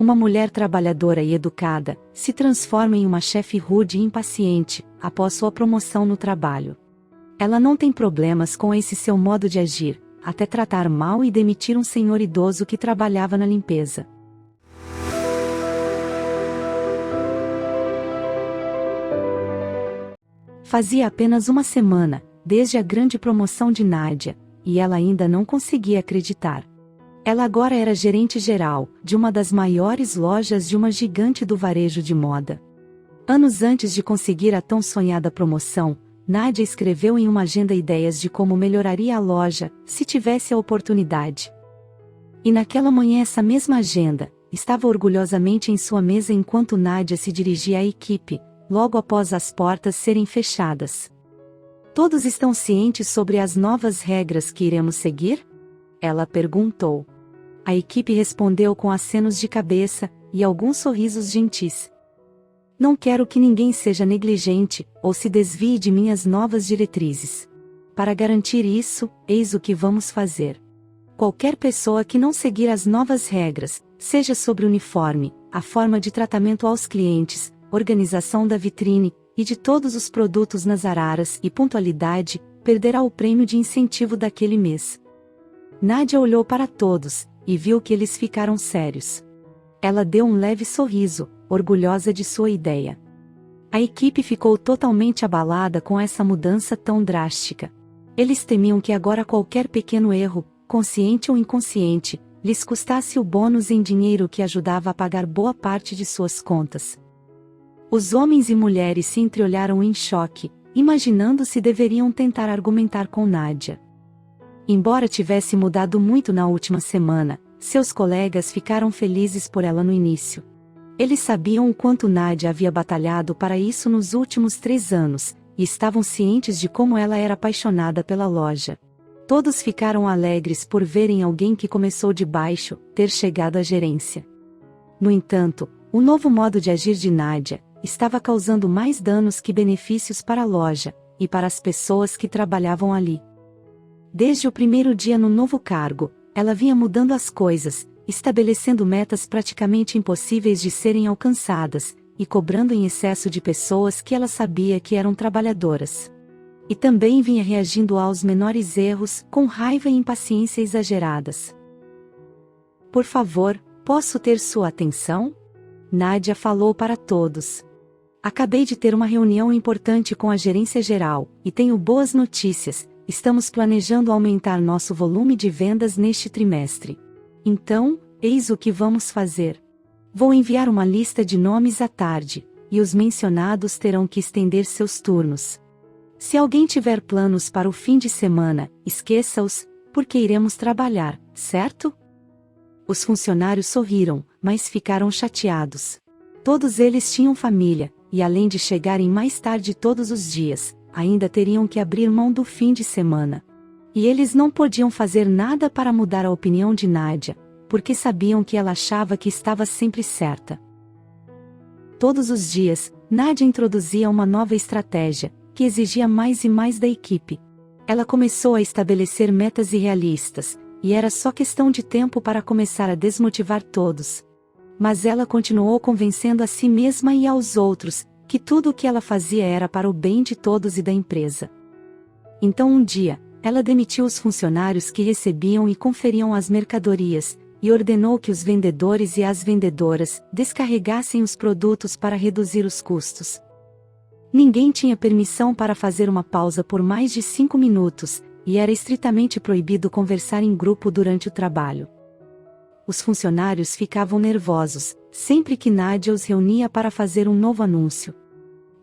Uma mulher trabalhadora e educada, se transforma em uma chefe rude e impaciente, após sua promoção no trabalho. Ela não tem problemas com esse seu modo de agir, até tratar mal e demitir um senhor idoso que trabalhava na limpeza. Fazia apenas uma semana, desde a grande promoção de Nádia, e ela ainda não conseguia acreditar. Ela agora era gerente geral, de uma das maiores lojas de uma gigante do varejo de moda. Anos antes de conseguir a tão sonhada promoção, Nádia escreveu em uma agenda ideias de como melhoraria a loja, se tivesse a oportunidade. E naquela manhã essa mesma agenda, estava orgulhosamente em sua mesa enquanto Nádia se dirigia à equipe, logo após as portas serem fechadas. Todos estão cientes sobre as novas regras que iremos seguir? Ela perguntou. A equipe respondeu com acenos de cabeça, e alguns sorrisos gentis. Não quero que ninguém seja negligente, ou se desvie de minhas novas diretrizes. Para garantir isso, eis o que vamos fazer. Qualquer pessoa que não seguir as novas regras, seja sobre uniforme, a forma de tratamento aos clientes, organização da vitrine, e de todos os produtos nas araras e pontualidade, perderá o prêmio de incentivo daquele mês. Nádia olhou para todos, e viu que eles ficaram sérios. Ela deu um leve sorriso, orgulhosa de sua ideia. A equipe ficou totalmente abalada com essa mudança tão drástica. Eles temiam que agora qualquer pequeno erro, consciente ou inconsciente, lhes custasse o bônus em dinheiro que ajudava a pagar boa parte de suas contas. Os homens e mulheres se entreolharam em choque, imaginando se deveriam tentar argumentar com Nádia. Embora tivesse mudado muito na última semana, seus colegas ficaram felizes por ela no início. Eles sabiam o quanto Nádia havia batalhado para isso nos últimos 3 anos, e estavam cientes de como ela era apaixonada pela loja. Todos ficaram alegres por verem alguém que começou de baixo, ter chegado à gerência. No entanto, o novo modo de agir de Nádia estava causando mais danos que benefícios para a loja, e para as pessoas que trabalhavam ali. Desde o primeiro dia no novo cargo, ela vinha mudando as coisas, estabelecendo metas praticamente impossíveis de serem alcançadas, e cobrando em excesso de pessoas que ela sabia que eram trabalhadoras. E também vinha reagindo aos menores erros, com raiva e impaciência exageradas. Por favor, posso ter sua atenção? Nádia falou para todos. Acabei de ter uma reunião importante com a gerência geral, e tenho boas notícias. Estamos planejando aumentar nosso volume de vendas neste trimestre. Então, eis o que vamos fazer. Vou enviar uma lista de nomes à tarde, e os mencionados terão que estender seus turnos. Se alguém tiver planos para o fim de semana, esqueça-os, porque iremos trabalhar, certo? Os funcionários sorriram, mas ficaram chateados. Todos eles tinham família, e além de chegarem mais tarde todos os dias, ainda teriam que abrir mão do fim de semana. E eles não podiam fazer nada para mudar a opinião de Nádia, porque sabiam que ela achava que estava sempre certa. Todos os dias, Nádia introduzia uma nova estratégia, que exigia mais e mais da equipe. Ela começou a estabelecer metas irrealistas, e era só questão de tempo para começar a desmotivar todos. Mas ela continuou convencendo a si mesma e aos outros, que tudo o que ela fazia era para o bem de todos e da empresa. Então um dia, ela demitiu os funcionários que recebiam e conferiam as mercadorias, e ordenou que os vendedores e as vendedoras descarregassem os produtos para reduzir os custos. Ninguém tinha permissão para fazer uma pausa por mais de 5 minutos, e era estritamente proibido conversar em grupo durante o trabalho. Os funcionários ficavam nervosos, sempre que Nádia os reunia para fazer um novo anúncio.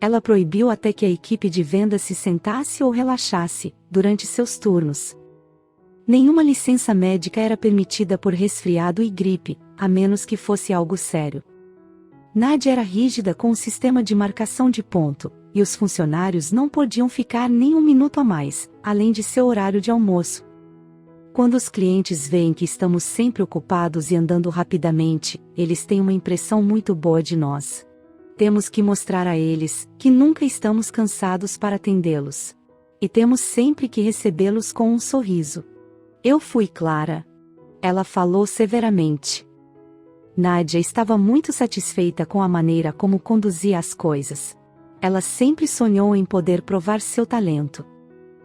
Ela proibiu até que a equipe de vendas se sentasse ou relaxasse, durante seus turnos. Nenhuma licença médica era permitida por resfriado e gripe, a menos que fosse algo sério. Nádia era rígida com o sistema de marcação de ponto, e os funcionários não podiam ficar nem um minuto a mais, além de seu horário de almoço. Quando os clientes veem que estamos sempre ocupados e andando rapidamente, eles têm uma impressão muito boa de nós. Temos que mostrar a eles que nunca estamos cansados para atendê-los. E temos sempre que recebê-los com um sorriso. Eu fui clara. Ela falou severamente. Nádia estava muito satisfeita com a maneira como conduzia as coisas. Ela sempre sonhou em poder provar seu talento.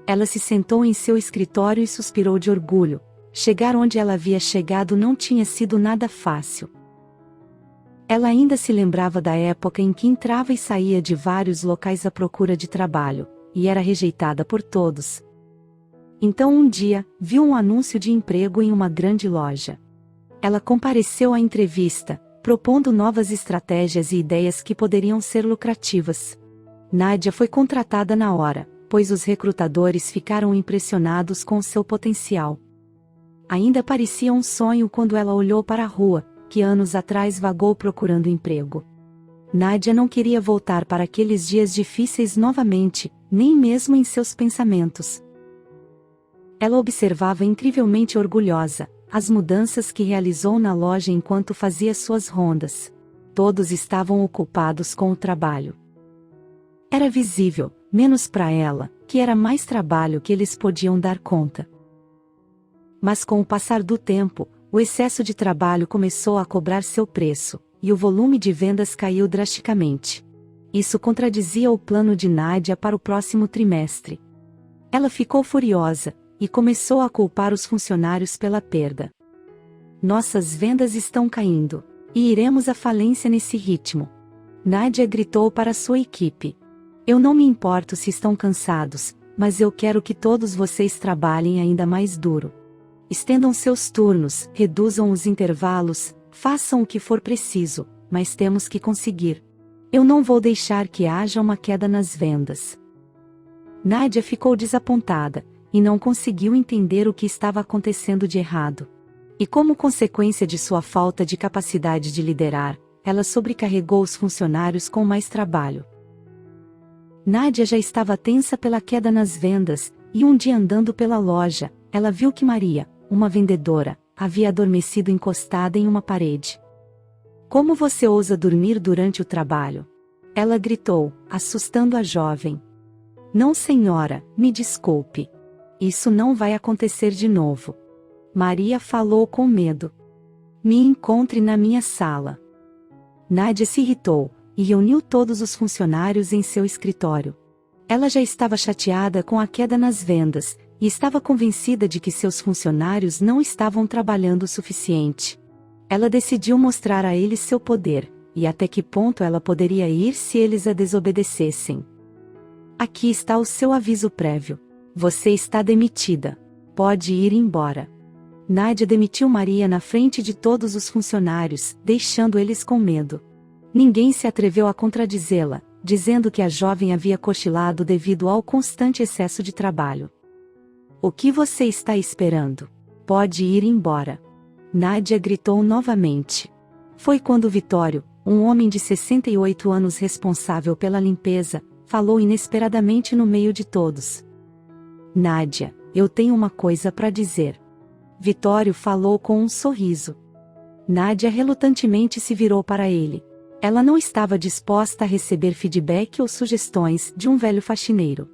Ela se sentou em seu escritório e suspirou de orgulho. Chegar onde ela havia chegado não tinha sido nada fácil. Ela ainda se lembrava da época em que entrava e saía de vários locais à procura de trabalho, e era rejeitada por todos. Então um dia, viu um anúncio de emprego em uma grande loja. Ela compareceu à entrevista, propondo novas estratégias e ideias que poderiam ser lucrativas. Nádia foi contratada na hora, pois os recrutadores ficaram impressionados com seu potencial. Ainda parecia um sonho quando ela olhou para a rua, que anos atrás vagou procurando emprego. Nádia não queria voltar para aqueles dias difíceis novamente, nem mesmo em seus pensamentos. Ela observava incrivelmente orgulhosa as mudanças que realizou na loja enquanto fazia suas rondas. Todos estavam ocupados com o trabalho. Era visível, menos para ela, que era mais trabalho que eles podiam dar conta. Mas com o passar do tempo, o excesso de trabalho começou a cobrar seu preço, e o volume de vendas caiu drasticamente. Isso contradizia o plano de Nádia para o próximo trimestre. Ela ficou furiosa, e começou a culpar os funcionários pela perda. Nossas vendas estão caindo, e iremos à falência nesse ritmo. Nádia gritou para sua equipe. Eu não me importo se estão cansados, mas eu quero que todos vocês trabalhem ainda mais duro. Estendam seus turnos, reduzam os intervalos, façam o que for preciso, mas temos que conseguir. Eu não vou deixar que haja uma queda nas vendas. Nádia ficou desapontada, e não conseguiu entender o que estava acontecendo de errado. E como consequência de sua falta de capacidade de liderar, ela sobrecarregou os funcionários com mais trabalho. Nádia já estava tensa pela queda nas vendas, e um dia andando pela loja, ela viu que Maria, uma vendedora, havia adormecido encostada em uma parede. Como você ousa dormir durante o trabalho? Ela gritou, assustando a jovem. Não, senhora, me desculpe. Isso não vai acontecer de novo. Maria falou com medo. Me encontre na minha sala. Nádia se irritou, e reuniu todos os funcionários em seu escritório. Ela já estava chateada com a queda nas vendas, e estava convencida de que seus funcionários não estavam trabalhando o suficiente. Ela decidiu mostrar a eles seu poder, e até que ponto ela poderia ir se eles a desobedecessem. Aqui está o seu aviso prévio. Você está demitida. Pode ir embora. Nádia demitiu Maria na frente de todos os funcionários, deixando eles com medo. Ninguém se atreveu a contradizê-la, dizendo que a jovem havia cochilado devido ao constante excesso de trabalho. O que você está esperando? Pode ir embora. Nádia gritou novamente. Foi quando Vitório, um homem de 68 anos responsável pela limpeza, falou inesperadamente no meio de todos. Nádia, eu tenho uma coisa para dizer. Vitório falou com um sorriso. Nádia relutantemente se virou para ele. Ela não estava disposta a receber feedback ou sugestões de um velho faxineiro.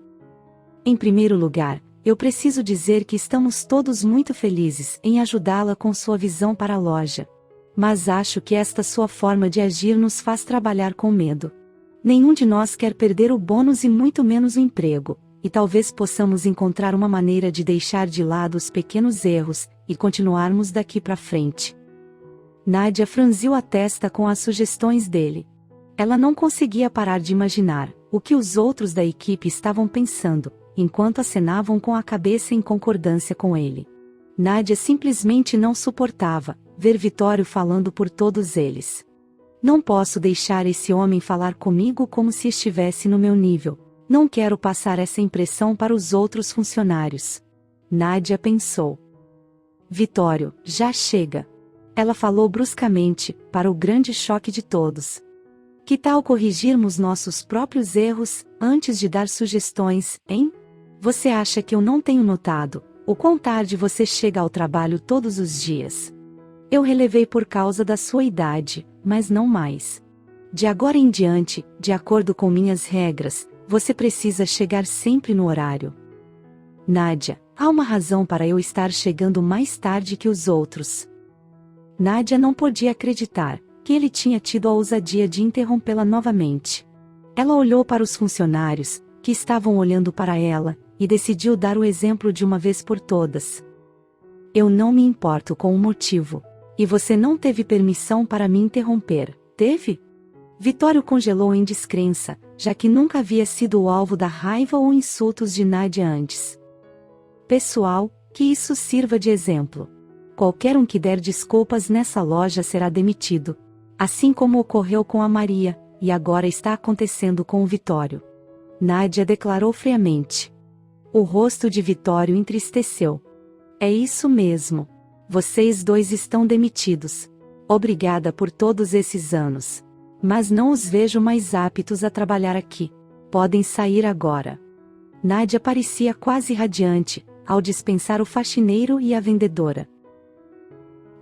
Em primeiro lugar, eu preciso dizer que estamos todos muito felizes em ajudá-la com sua visão para a loja. Mas acho que esta sua forma de agir nos faz trabalhar com medo. Nenhum de nós quer perder o bônus e muito menos o emprego, e talvez possamos encontrar uma maneira de deixar de lado os pequenos erros, e continuarmos daqui para frente. Nádia franziu a testa com as sugestões dele. Ela não conseguia parar de imaginar o que os outros da equipe estavam pensando, enquanto acenavam com a cabeça em concordância com ele. Nádia simplesmente não suportava ver Vitório falando por todos eles. Não posso deixar esse homem falar comigo como se estivesse no meu nível. Não quero passar essa impressão para os outros funcionários. Nádia pensou. Vitório, já chega. Ela falou bruscamente, para o grande choque de todos. Que tal corrigirmos nossos próprios erros, antes de dar sugestões, hein? Você acha que eu não tenho notado o quão tarde você chega ao trabalho todos os dias? Eu relevei por causa da sua idade, mas não mais. De agora em diante, de acordo com minhas regras, você precisa chegar sempre no horário. Nádia, há uma razão para eu estar chegando mais tarde que os outros. Nádia não podia acreditar que ele tinha tido a ousadia de interrompê-la novamente. Ela olhou para os funcionários, que estavam olhando para ela, e decidiu dar o exemplo de uma vez por todas. Eu não me importo com o motivo. E você não teve permissão para me interromper, teve? Vitório congelou em descrença, já que nunca havia sido o alvo da raiva ou insultos de Nádia antes. Pessoal, que isso sirva de exemplo. Qualquer um que der desculpas nessa loja será demitido. Assim como ocorreu com a Maria, e agora está acontecendo com o Vitório. Nádia declarou friamente. O rosto de Vitório entristeceu. É isso mesmo. Vocês dois estão demitidos. Obrigada por todos esses anos. Mas não os vejo mais aptos a trabalhar aqui. Podem sair agora. Nádia parecia quase radiante, ao dispensar o faxineiro e a vendedora.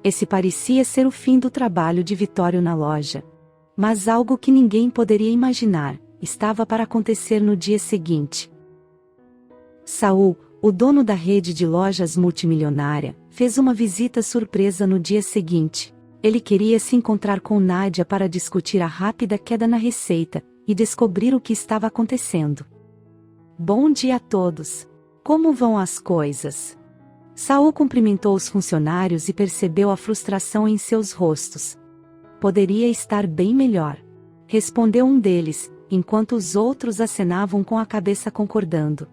Esse parecia ser o fim do trabalho de Vitório na loja. Mas algo que ninguém poderia imaginar, estava para acontecer no dia seguinte. Saul, o dono da rede de lojas multimilionária, fez uma visita surpresa no dia seguinte. Ele queria se encontrar com Nádia para discutir a rápida queda na receita, e descobrir o que estava acontecendo. Bom dia a todos. Como vão as coisas? Saul cumprimentou os funcionários e percebeu a frustração em seus rostos. Poderia estar bem melhor. Respondeu um deles, enquanto os outros acenavam com a cabeça concordando.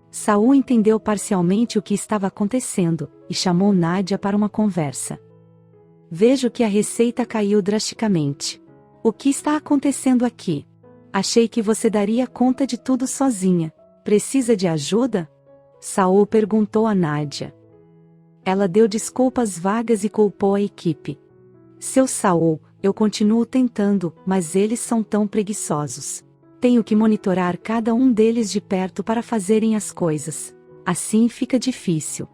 Saul entendeu parcialmente o que estava acontecendo, e chamou Nádia para uma conversa. Vejo que a receita caiu drasticamente. O que está acontecendo aqui? Achei que você daria conta de tudo sozinha. Precisa de ajuda? Saul perguntou a Nádia. Ela deu desculpas vagas e culpou a equipe. Seu Saul, eu continuo tentando, mas eles são tão preguiçosos. Tenho que monitorar cada um deles de perto para fazerem as coisas. Assim fica difícil.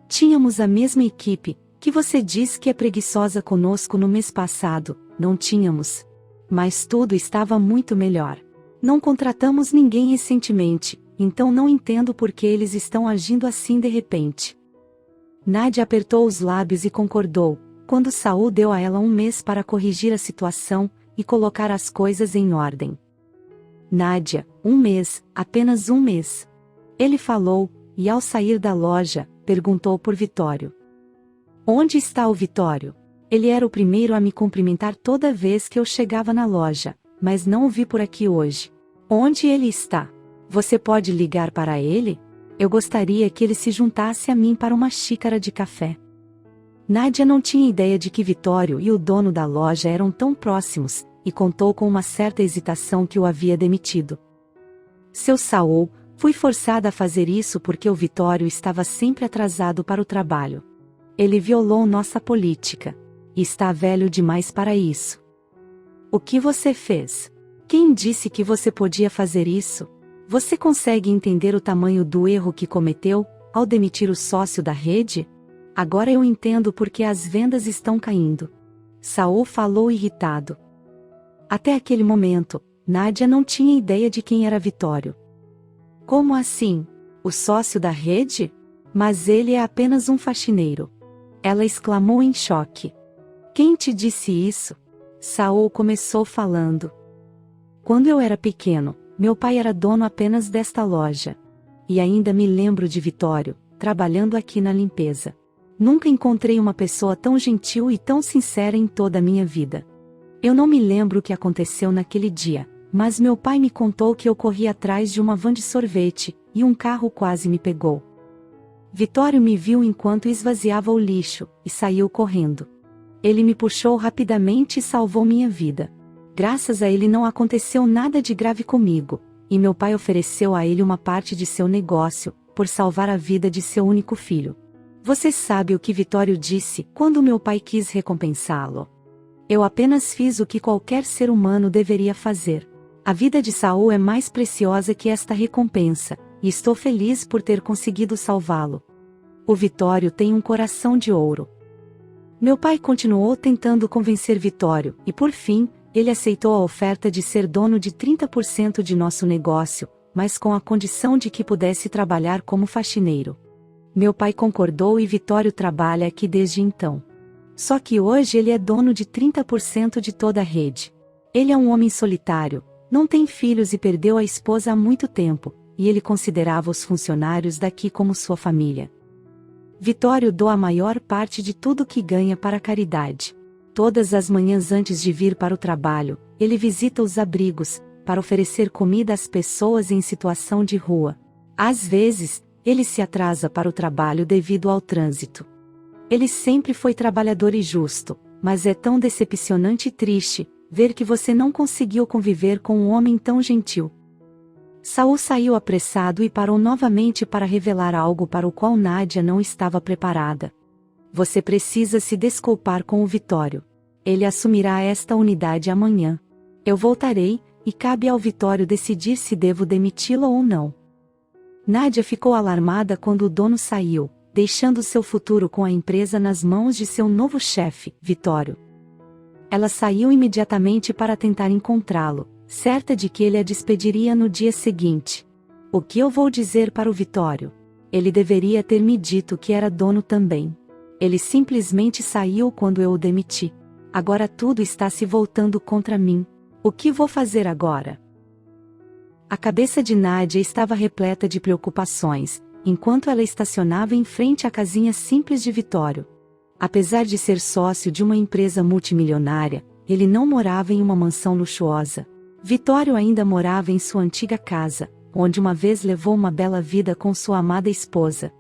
Tínhamos a mesma equipe, que você diz que é preguiçosa conosco no mês passado, não tínhamos. Mas tudo estava muito melhor. Não contratamos ninguém recentemente, então não entendo por que eles estão agindo assim de repente. Nádia apertou os lábios e concordou, quando Saul deu a ela um mês para corrigir a situação e colocar as coisas em ordem. Nádia, um mês, apenas um mês. Ele falou, e ao sair da loja, perguntou por Vitório. Onde está o Vitório? Ele era o primeiro a me cumprimentar toda vez que eu chegava na loja, mas não o vi por aqui hoje. Onde ele está? Você pode ligar para ele? Eu gostaria que ele se juntasse a mim para uma xícara de café. Nádia não tinha ideia de que Vitório e o dono da loja eram tão próximos, e contou com uma certa hesitação que o havia demitido. Seu Saul, fui forçada a fazer isso porque o Vitório estava sempre atrasado para o trabalho. Ele violou nossa política. E está velho demais para isso. O que você fez? Quem disse que você podia fazer isso? Você consegue entender o tamanho do erro que cometeu, ao demitir o sócio da rede? Agora eu entendo por que as vendas estão caindo. Saul falou irritado. Até aquele momento, Nádia não tinha ideia de quem era Vitório. Como assim? O sócio da rede? Mas ele é apenas um faxineiro. Ela exclamou em choque. Quem te disse isso? Saul começou falando. Quando eu era pequeno, meu pai era dono apenas desta loja. E ainda me lembro de Vitório, trabalhando aqui na limpeza. Nunca encontrei uma pessoa tão gentil e tão sincera em toda a minha vida. Eu não me lembro o que aconteceu naquele dia, mas meu pai me contou que eu corri atrás de uma van de sorvete, e um carro quase me pegou. Vitório me viu enquanto esvaziava o lixo, e saiu correndo. Ele me puxou rapidamente e salvou minha vida. Graças a ele não aconteceu nada de grave comigo, e meu pai ofereceu a ele uma parte de seu negócio, por salvar a vida de seu único filho. Você sabe o que Vitório disse quando meu pai quis recompensá-lo? Eu apenas fiz o que qualquer ser humano deveria fazer. A vida de Saul é mais preciosa que esta recompensa, e estou feliz por ter conseguido salvá-lo. O Vitório tem um coração de ouro. Meu pai continuou tentando convencer Vitório, e por fim, ele aceitou a oferta de ser dono de 30% de nosso negócio, mas com a condição de que pudesse trabalhar como faxineiro. Meu pai concordou e Vitório trabalha aqui desde então. Só que hoje ele é dono de 30% de toda a rede. Ele é um homem solitário, não tem filhos e perdeu a esposa há muito tempo, e ele considerava os funcionários daqui como sua família. Vitório doa a maior parte de tudo que ganha para a caridade. Todas as manhãs antes de vir para o trabalho, ele visita os abrigos, para oferecer comida às pessoas em situação de rua. Às vezes, ele se atrasa para o trabalho devido ao trânsito. Ele sempre foi trabalhador e justo, mas é tão decepcionante e triste ver que você não conseguiu conviver com um homem tão gentil. Saul saiu apressado e parou novamente para revelar algo para o qual Nádia não estava preparada. Você precisa se desculpar com o Vitório. Ele assumirá esta unidade amanhã. Eu voltarei, e cabe ao Vitório decidir se devo demiti-lo ou não. Nádia ficou alarmada quando o dono saiu, deixando seu futuro com a empresa nas mãos de seu novo chefe, Vitório. Ela saiu imediatamente para tentar encontrá-lo, certa de que ele a despediria no dia seguinte. O que eu vou dizer para o Vitório? Ele deveria ter me dito que era dono também. Ele simplesmente saiu quando eu o demiti. Agora tudo está se voltando contra mim. O que vou fazer agora? A cabeça de Nádia estava repleta de preocupações, enquanto ela estacionava em frente à casinha simples de Vitório. Apesar de ser sócio de uma empresa multimilionária, ele não morava em uma mansão luxuosa. Vitório ainda morava em sua antiga casa, onde uma vez levou uma bela vida com sua amada esposa.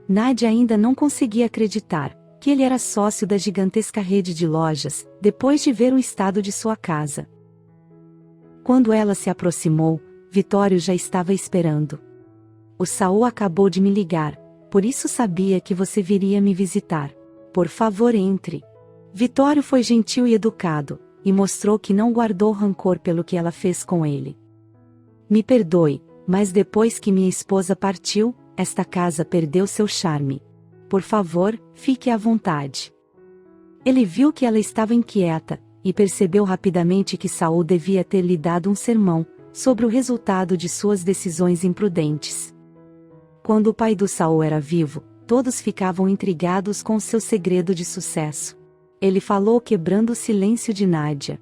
Nádia ainda não conseguia acreditar que ele era sócio da gigantesca rede de lojas, depois de ver o estado de sua casa. Quando ela se aproximou, Vitório já estava esperando. O Saul acabou de me ligar, por isso sabia que você viria me visitar. Por favor, entre. Vitório foi gentil e educado, e mostrou que não guardou rancor pelo que ela fez com ele. Me perdoe, mas depois que minha esposa partiu, esta casa perdeu seu charme. Por favor, fique à vontade. Ele viu que ela estava inquieta, e percebeu rapidamente que Saul devia ter lhe dado um sermão sobre o resultado de suas decisões imprudentes. Quando o pai do Saul era vivo, todos ficavam intrigados com seu segredo de sucesso. Ele falou quebrando o silêncio de Nádia.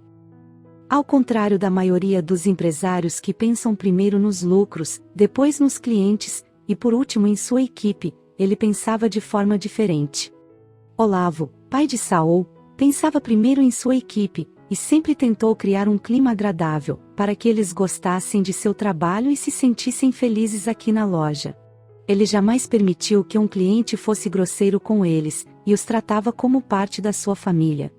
Ao contrário da maioria dos empresários que pensam primeiro nos lucros, depois nos clientes, e por último em sua equipe, ele pensava de forma diferente. Olavo, pai de Saul, pensava primeiro em sua equipe, e sempre tentou criar um clima agradável, para que eles gostassem de seu trabalho e se sentissem felizes aqui na loja. Ele jamais permitiu que um cliente fosse grosseiro com eles, e os tratava como parte da sua família.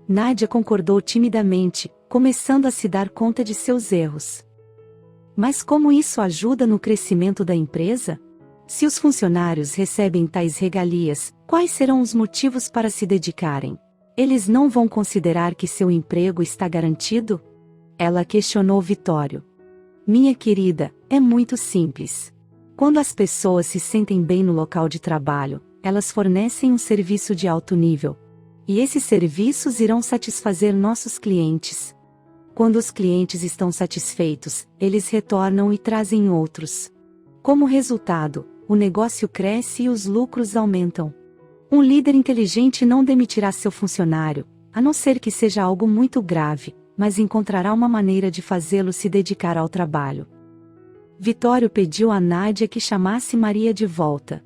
Nádia concordou timidamente, começando a se dar conta de seus erros. Mas como isso ajuda no crescimento da empresa? Se os funcionários recebem tais regalias, quais serão os motivos para se dedicarem? Eles não vão considerar que seu emprego está garantido? Ela questionou Vitório. Minha querida, é muito simples. Quando as pessoas se sentem bem no local de trabalho, elas fornecem um serviço de alto nível. E esses serviços irão satisfazer nossos clientes. Quando os clientes estão satisfeitos, eles retornam e trazem outros. Como resultado, o negócio cresce e os lucros aumentam. Um líder inteligente não demitirá seu funcionário, a não ser que seja algo muito grave, mas encontrará uma maneira de fazê-lo se dedicar ao trabalho. Vitório pediu a Nádia que chamasse Maria de volta.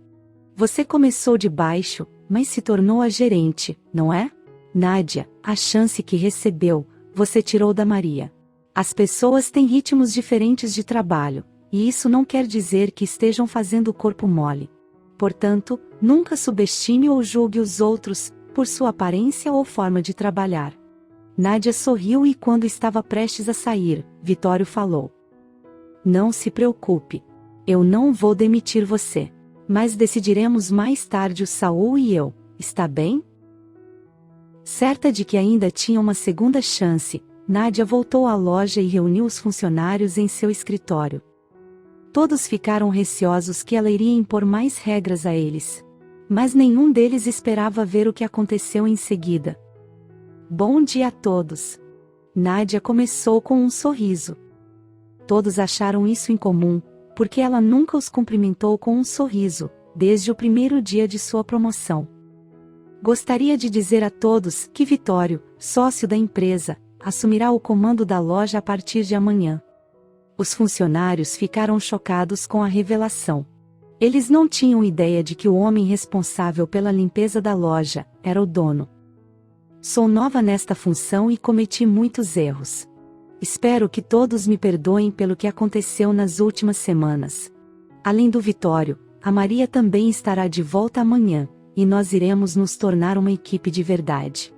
Você começou de baixo, mas se tornou a gerente, não é? Nádia, a chance que recebeu, você tirou da Maria. As pessoas têm ritmos diferentes de trabalho, e isso não quer dizer que estejam fazendo o corpo mole. Portanto, nunca subestime ou julgue os outros, por sua aparência ou forma de trabalhar. Nádia sorriu e quando estava prestes a sair, Vitório falou. Não se preocupe. Eu não vou demitir você. Mas decidiremos mais tarde o Saul e eu, está bem? Certa de que ainda tinha uma segunda chance, Nádia voltou à loja e reuniu os funcionários em seu escritório. Todos ficaram receosos que ela iria impor mais regras a eles. Mas nenhum deles esperava ver o que aconteceu em seguida. Bom dia a todos. Nádia começou com um sorriso. Todos acharam isso incomum, porque ela nunca os cumprimentou com um sorriso, desde o primeiro dia de sua promoção. Gostaria de dizer a todos que Vitório, sócio da empresa, assumirá o comando da loja a partir de amanhã. Os funcionários ficaram chocados com a revelação. Eles não tinham ideia de que o homem responsável pela limpeza da loja era o dono. Sou nova nesta função e cometi muitos erros. Espero que todos me perdoem pelo que aconteceu nas últimas semanas. Além do Vitório, a Maria também estará de volta amanhã, e nós iremos nos tornar uma equipe de verdade.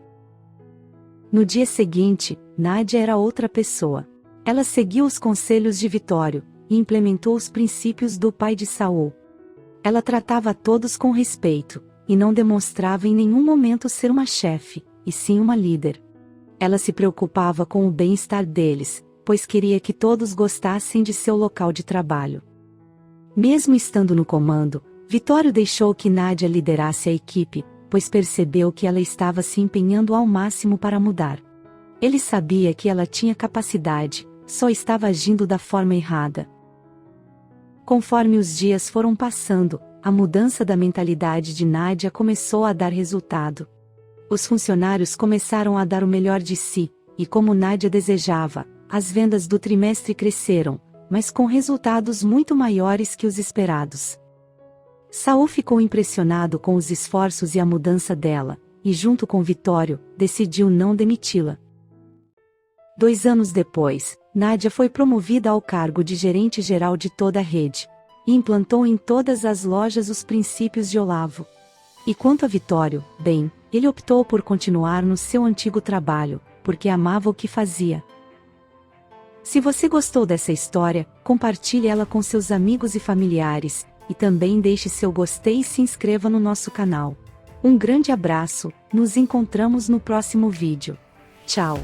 No dia seguinte, Nádia era outra pessoa. Ela seguiu os conselhos de Vitório, e implementou os princípios do pai de Saul. Ela tratava a todos com respeito, e não demonstrava em nenhum momento ser uma chefe, e sim uma líder. Ela se preocupava com o bem-estar deles, pois queria que todos gostassem de seu local de trabalho. Mesmo estando no comando, Vitório deixou que Nádia liderasse a equipe, pois percebeu que ela estava se empenhando ao máximo para mudar. Ele sabia que ela tinha capacidade, só estava agindo da forma errada. Conforme os dias foram passando, a mudança da mentalidade de Nádia começou a dar resultado. Os funcionários começaram a dar o melhor de si, e como Nádia desejava, as vendas do trimestre cresceram, mas com resultados muito maiores que os esperados. Saul ficou impressionado com os esforços e a mudança dela, e junto com Vitório, decidiu não demiti-la. 2 anos depois, Nádia foi promovida ao cargo de gerente-geral de toda a rede, e implantou em todas as lojas os princípios de Olavo. E quanto a Vitório, bem, ele optou por continuar no seu antigo trabalho, porque amava o que fazia. Se você gostou dessa história, compartilhe ela com seus amigos e familiares, e também deixe seu gostei e se inscreva no nosso canal. Um grande abraço, nos encontramos no próximo vídeo. Tchau!